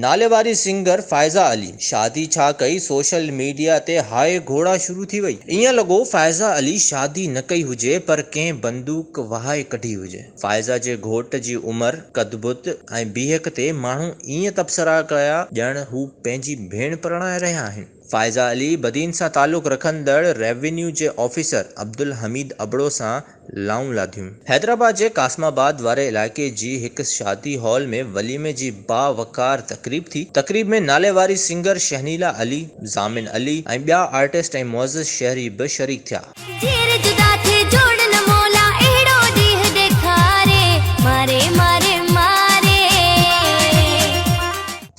नाले वारी सिंगर फ़ाइज़ा अली शादी छा कई सोशल मीडिया ते हाय घोड़ा शुरू थी वई। ईअं लॻो फ़ाइज़ा अली शादी न कई हुजे पर कंहिं बंदूक वहाए कढी हुजे। फ़ाइज़ा जे घोट जी उमिरि, कदबुत ऐं बीहक ते माण्हू ईअं तबसरा कया ॼण हू पंहिंजी भेण परणाए रहिया आहिनि। फ़ाइज़ा अली बदीन सां ताल्लुक़ रखंदड़ रेवेन्यू जे ऑफिसर अब्दुल हमीद अबड़ो सां लाऊं लाथियूं। हैदराबाद जे कासमाबाद वारे इलाइक़े जी हिक शादी हॉल में वलीमे जी बावकार तकरीब थी। तकरीब में नाले वारी सिंगर शहनीला अली, ज़ामिन अली ऐं ॿिया आर्टिस्ट ऐं मुअज़्ज़िज़ शहरी बि शरीक थिया।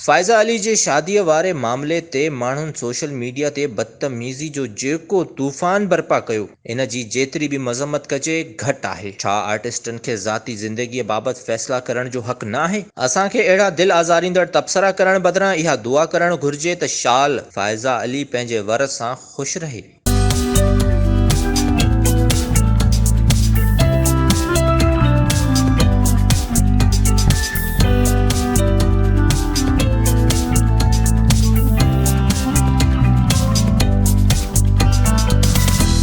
फ़ाइज़ा अली जे शादीअ वारे मामले ते माण्हुनि सोशल मीडिया ते बदतमीज़ी जो जेको तूफ़ान बर्पा कयो, इन जी जेतिरी बि मज़म्मत कजे घटि आहे। छा आर्टिस्टनि खे ज़ाती ज़िंदगीअ बाबति फ़ैसिला करण जो हक़ न आहे? असांखे अहिड़ा दिलि आज़ारींदड़ तबसरा करण बदिरां इहा दुआ करणु घुर्जे त शाल फ़ाइज़ा अली पंहिंजे वर सां ख़ुशि रहे।